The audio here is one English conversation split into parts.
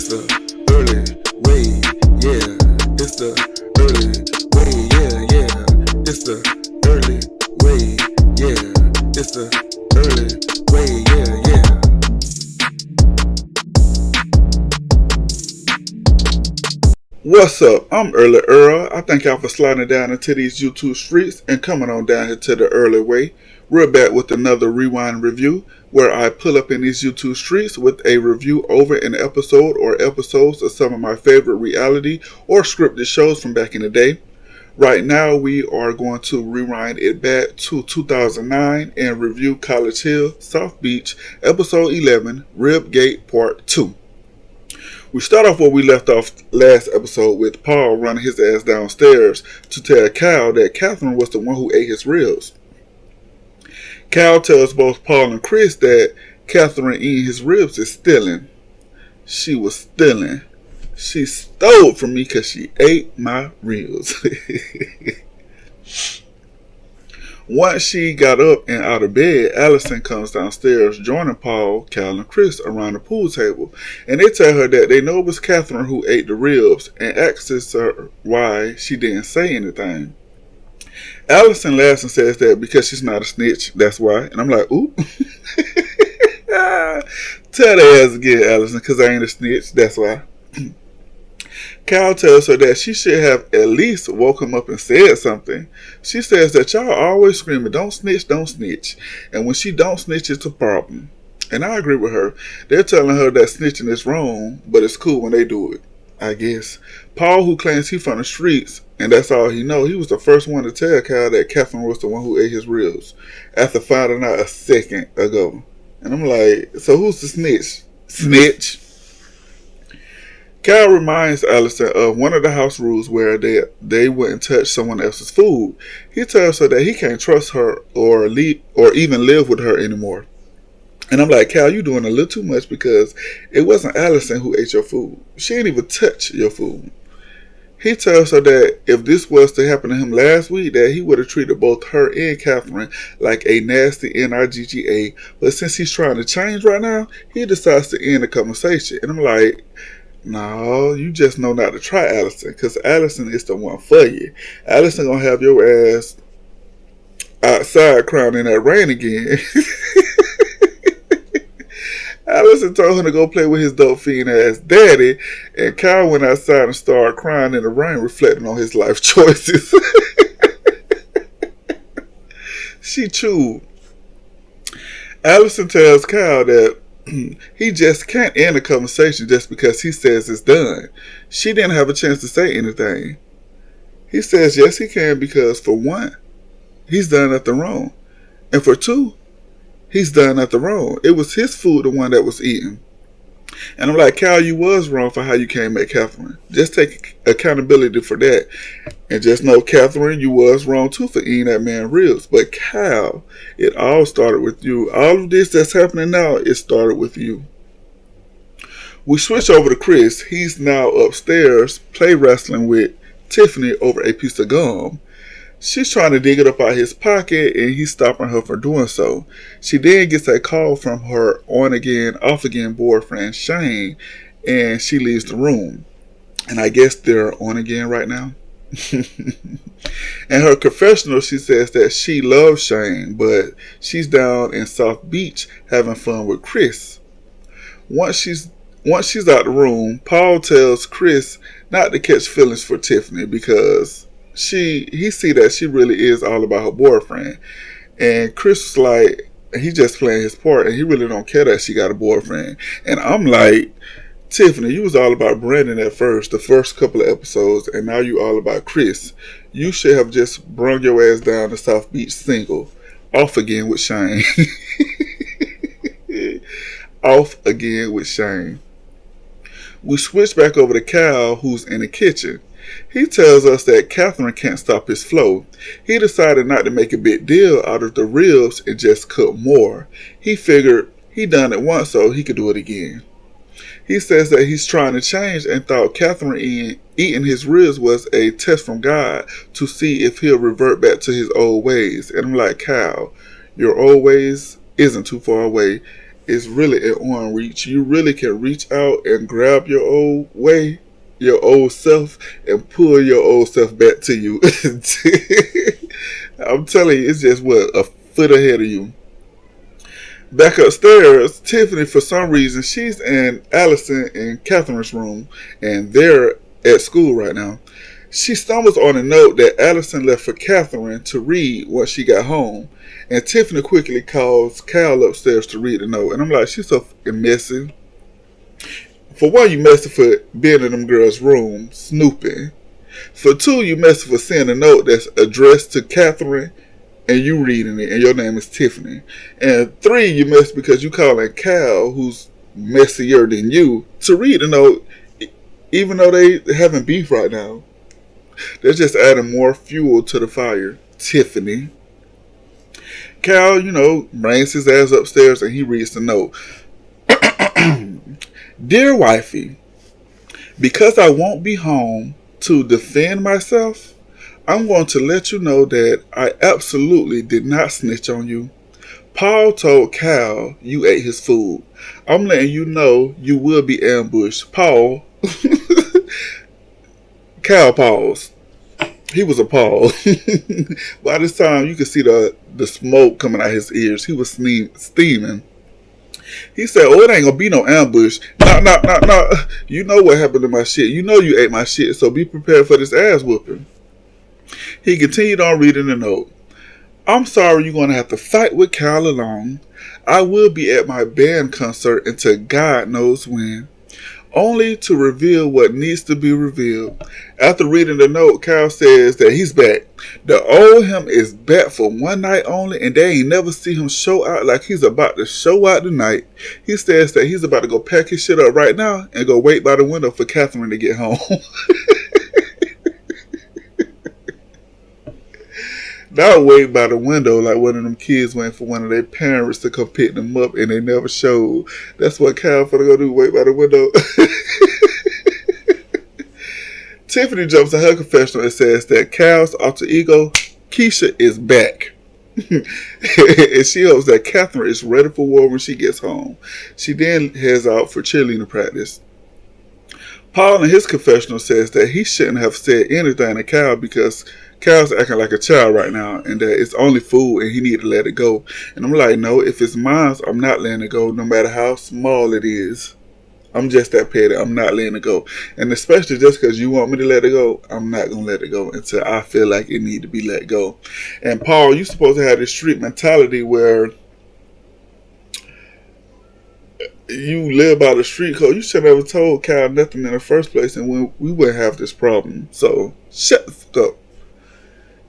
It's the early way, yeah. It's the early way, yeah. It's the early way, yeah. It's the early way, yeah. What's up? I'm Early Earl. I thank y'all for sliding down into these YouTube streets and coming on down here to the early way. We're back with another rewind review where I pull up in these YouTube streets with a review over an episode or episodes of some of my favorite reality or scripted shows from back in the day. Right now we are going to rewind it back to 2009 and review College Hill, South Beach, episode 11, Rib Gate Part 2. We start off where we left off last episode with Paul running his ass downstairs to tell Cal that Catherine was the one who ate his ribs. Cal tells both Paul and Chris that Catherine eating his ribs is stealing. She was stealing. She stole from me because she ate my ribs. Once she got up and out of bed, Allison comes downstairs, joining Paul, Cal, and Chris around the pool table. And they tell her that they know it was Catherine who ate the ribs and asks her why she didn't say anything. Allison laughs and says that because she's not a snitch, that's why. And I'm like, ooh. Tell the ass again, Allison, because I ain't a snitch, that's why. Cal tells her that she should have at least woke him up and said something. She says that y'all always screaming, don't snitch, don't snitch. And when she don't snitch, it's a problem. And I agree with her. They're telling her that snitching is wrong, but it's cool when they do it, I guess. Paul, who claims he from the streets, and that's all he know, he was the first one to tell Cal that Catherine was the one who ate his ribs, after finding out a second ago. And I'm like, so who's the snitch? Snitch. Cal reminds Allison of one of the house rules where they wouldn't touch someone else's food. He tells her that he can't trust her or even live with her anymore. And I'm like, Cal, you doing a little too much because it wasn't Allison who ate your food. She didn't even touch your food. He tells her that if this was to happen to him last week, that he would have treated both her and Catherine like a nasty NIGGA. But since he's trying to change right now, he decides to end the conversation. And I'm like, no, you just know not to try Allison, because Allison is the one for you. Allison gonna have your ass outside crying in that rain again. Allison told him to go play with his dope fiend ass daddy, and Kyle went outside and started crying in the rain, reflecting on his life choices. She chewed. Allison tells Kyle that he just can't end the conversation just because he says it's done. She didn't have a chance to say anything. He says yes he can because for one, he's done nothing wrong. And for two, he's done nothing wrong. It was his food, the one that was eaten. And I'm like, Cal, you was wrong for how you came at Catherine. Just take accountability for that. And just know, Catherine, you was wrong too for eating that man ribs. But Cal, it all started with you. All of this that's happening now, it started with you. We switch over to Chris. He's now upstairs, play wrestling with Tiffany over a piece of gum. She's trying to dig it up out his pocket, and he's stopping her from doing so. She then gets a call from her on-again, off-again boyfriend, Shane, and she leaves the room. And I guess they're on again right now. In her confessional, she says that she loves Shane, but she's down in South Beach having fun with Chris. Once she's out the room, Paul tells Chris not to catch feelings for Tiffany because he see that she really is all about her boyfriend. And Chris was like, he just playing his part and he really don't care that she got a boyfriend. And I'm like, Tiffany, you was all about Brandon at first, the first couple of episodes, and now you all about Chris. You should have just brung your ass down to South Beach single. Off again with Shane. Off again with Shane. We switch back over to Cal, who's in the kitchen. He tells us that Catherine can't stop his flow. He decided not to make a big deal out of the ribs and just cook more. He figured he done it once so he could do it again. He says that he's trying to change and thought Catherine eating his ribs was a test from God to see if he'll revert back to his old ways. And I'm like, Cal, your old ways isn't too far away. is really an arm reach. You really can reach out and grab your old way, your old self, and pull your old self back to you. I'm telling you, it's just a foot ahead of you. Back upstairs, Tiffany, for some reason, she's in Allison and Catherine's room, and they're at school right now. She stumbles on a note that Allison left for Catherine to read once she got home, and Tiffany quickly calls Cal upstairs to read the note. And I'm like, she's so fucking messy. For one, you messy for being in them girls' room, snooping. For two, you messy for seeing a note that's addressed to Catherine and you reading it, and your name is Tiffany. And three, you mess because you calling Cal, who's messier than you, to read the note, even though they having beef right now. They're just adding more fuel to the fire. Tiffany. Cal, brings his ass upstairs and he reads the note. Dear wifey, because I won't be home to defend myself, I'm going to let you know that I absolutely did not snitch on you. Paul told Cal you ate his food. I'm letting you know you will be ambushed. Paul. Cal paused. He was appalled. By this time, you could see the smoke coming out his ears. He was steaming. He said, it ain't gonna be no ambush. No. You know what happened to my shit. You know you ate my shit, so be prepared for this ass whooping. He continued on reading the note. I'm sorry you're going to have to fight with Cal alone. I will be at my band concert until God knows when. Only to reveal what needs to be revealed. After reading the note, Cal says that he's back. The old him is back for one night only, and they ain't never see him show out like he's about to show out tonight. He says that he's about to go pack his shit up right now and go wait by the window for Catherine to get home. Not wait by the window like one of them kids waiting for one of their parents to come pick them up and they never showed. That's what Cal finna go do, wait by the window. Tiffany jumps in her confessional and says that Cal's alter ego, Keisha, is back. And she hopes that Catherine is ready for war when she gets home. She then heads out for cheerleading practice. Paul in his confessional says that he shouldn't have said anything to Cal because Cal's acting like a child right now and that it's only food and he need to let it go. And I'm like, no, if it's mine, I'm not letting it go no matter how small it is. I'm just that petty. I'm not letting it go. And especially just because you want me to let it go, I'm not going to let it go until I feel like it need to be let go. And Paul, you're supposed to have this street mentality where you live by the street code. You should have never told Cal nothing in the first place and we wouldn't have this problem. So, shut the fuck up.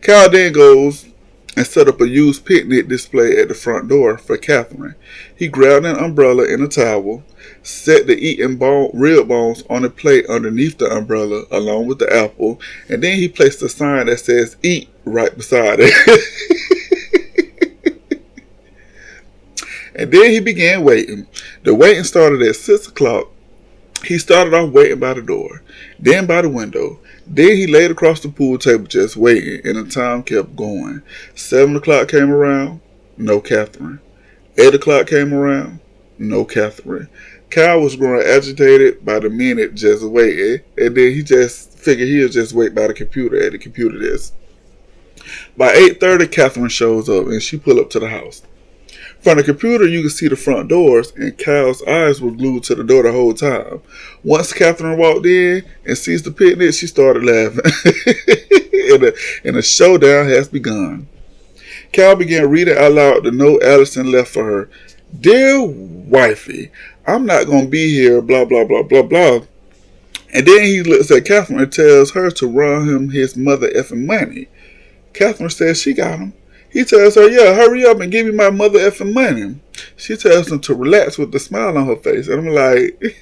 Cal then goes and set up a used picnic display at the front door for Catherine. He grabbed an umbrella and a towel, set the eaten rib bones on a plate underneath the umbrella along with the apple, and then he placed a sign that says eat right beside it. And then he began waiting. The waiting started at 6 o'clock. He started off waiting by the door, then by the window. Then he laid across the pool table just waiting, and the time kept going. 7 o'clock came around, no Catherine. 8 o'clock came around, no Catherine. Cal was growing agitated by the minute just waiting, and then he just figured he'll just wait by the computer at the computer desk. By 8:30, Catherine shows up, and she pulled up to the house. From the computer, you could see the front doors, and Cal's eyes were glued to the door the whole time. Once Catherine walked in and sees the picnic, she started laughing. and the showdown has begun. Cal began reading out loud the note Allison left for her. Dear wifey, I'm not going to be here, blah, blah, blah, blah, blah. And then he looks at Catherine and tells her to run him his mother effing money. Catherine says she got him. He tells her, yeah, hurry up and give me my mother effing money. She tells him to relax with a smile on her face. And I'm like,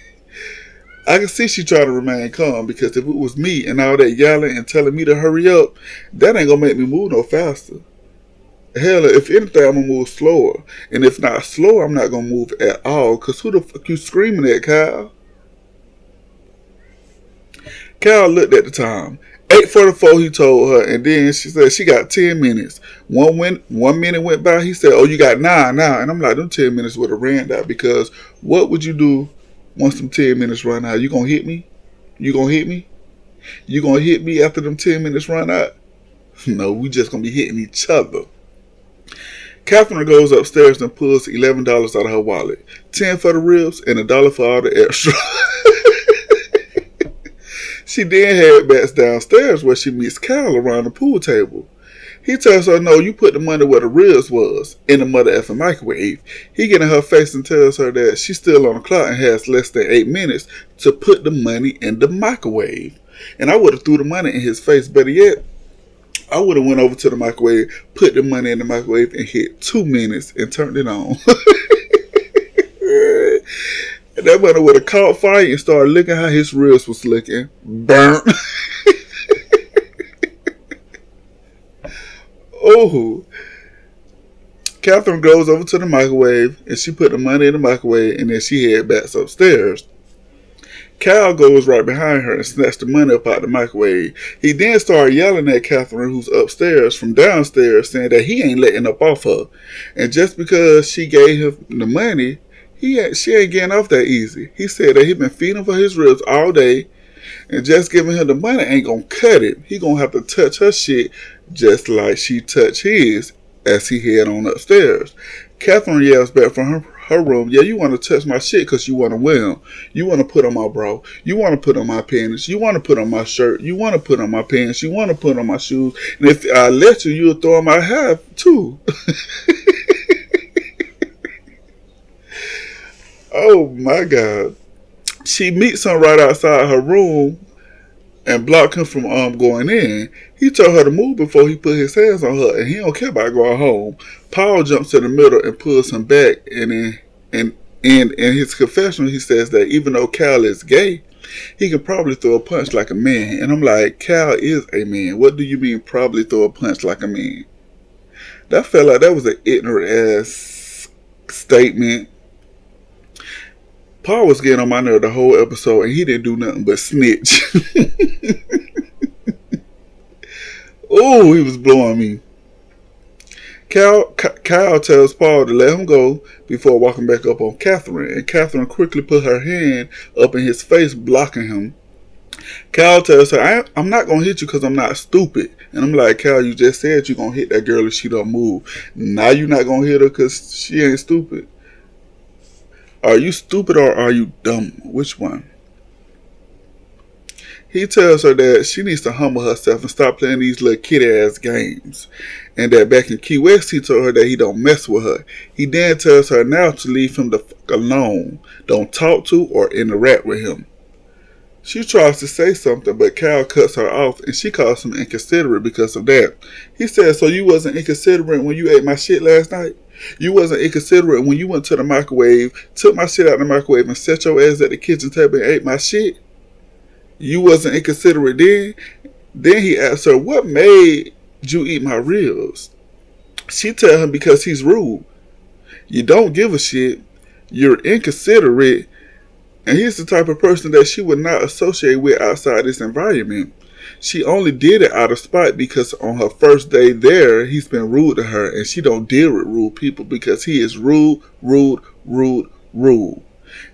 I can see she trying to remain calm because if it was me and all that yelling and telling me to hurry up, that ain't going to make me move no faster. Hell, if anything, I'm going to move slower. And if not slower, I'm not going to move at all. Because who the fuck you screaming at, Kyle? Cal looked at the time. 8:44 he told her, and then she said she got 10 minutes. 1 minute went by, he said, oh, you got 9 now. And I'm like, them 10 minutes would have ran out, because what would you do once them 10 minutes run out? You gonna hit me? You gonna hit me? You gonna hit me after them 10 minutes run out? No, we just gonna be hitting each other. Catherine goes upstairs and pulls $11 out of her wallet. 10 for the ribs and $1 for all the extra. She then heads back downstairs where she meets Cal around the pool table. He tells her, no, you put the money where the ribs was, in the mother effing microwave. He get in her face and tells her that she's still on the clock and has less than 8 minutes to put the money in the microwave. And I would have threw the money in his face. Better yet, I would have went over to the microwave, put the money in the microwave, and hit 2 minutes and turned it on. And that money would have caught fire and started looking how his ribs was looking. Burnt. Oh. Catherine goes over to the microwave and she put the money in the microwave, and then she head back upstairs. Cal goes right behind her and snatched the money up out the microwave. He then started yelling at Catherine, who's upstairs, from downstairs, saying that he ain't letting up off her. And just because she gave him the money, she ain't getting off that easy. He said that he been feeding for his ribs all day, and just giving her the money ain't gonna cut it. He gonna have to touch her shit just like she touched his as he head on upstairs. Catherine yells back from her room, yeah, you want to touch my shit because you want to wear them. You want to put on my bra. You want to put on my panties. You want to put on my shirt. You want to put on my pants. You want to put on my shoes. And if I let you, you'll throw on my hat too. Oh my God. She meets him right outside her room and blocked him from going in. He told her to move before he put his hands on her, and he don't care about going home. Paul jumps in the middle and pulls him back, and in his confession he says that even though Cal is gay, he can probably throw a punch like a man. And I'm like, Cal is a man. What do you mean probably throw a punch like a man? That felt like that was an ignorant ass statement. Paul was getting on my nerve the whole episode, and he didn't do nothing but snitch. Oh, he was blowing me. Kyle tells Paul to let him go before walking back up on Catherine, and Catherine quickly put her hand up in his face, blocking him. Kyle tells her, I'm not going to hit you because I'm not stupid. And I'm like, Kyle, you just said you're going to hit that girl if she don't move. Now you're not going to hit her because she ain't stupid. Are you stupid or are you dumb? Which one? He tells her that she needs to humble herself and stop playing these little kid-ass games. And that back in Key West, he told her that he don't mess with her. He then tells her now to leave him the fuck alone. Don't talk to or interact with him. She tries to say something, but Cal cuts her off, and she calls him inconsiderate because of that. He says, so you wasn't inconsiderate when you ate my shit last night? You wasn't inconsiderate when you went to the microwave, took my shit out of the microwave, and set your ass at the kitchen table and ate my shit? You wasn't inconsiderate then? Then he asks her, what made you eat my ribs? She tell him because he's rude. You don't give a shit. You're inconsiderate. And he's the type of person that she would not associate with outside this environment. She only did it out of spite because on her first day there, he's been rude to her, and she don't deal with rude people because he is rude.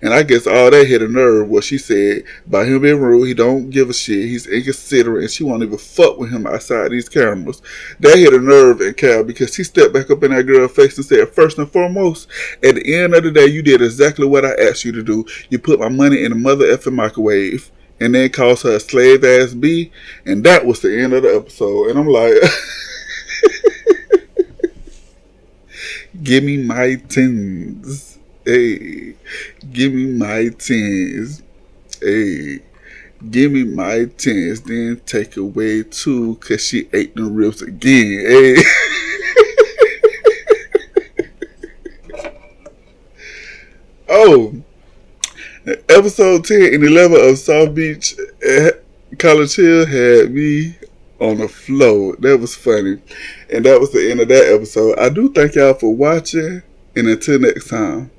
And I guess all that hit a nerve, what she said about him being rude. He don't give a shit. He's inconsiderate, and she won't even fuck with him outside these cameras. That hit a nerve in Cal because he stepped back up in that girl's face and said, first and foremost, at the end of the day, you did exactly what I asked you to do. You put my money in the mother effing microwave. And then calls her a slave ass B. And that was the end of the episode. And I'm like, give me my tens. Hey, give me my tens. Hey, give me my tens. Then take away 2 because she ate the ribs again. Hey. Oh. Episode 10 and 11 of South Beach College Hill had me on the floor. That was funny. And that was the end of that episode. I do thank y'all for watching. And until next time.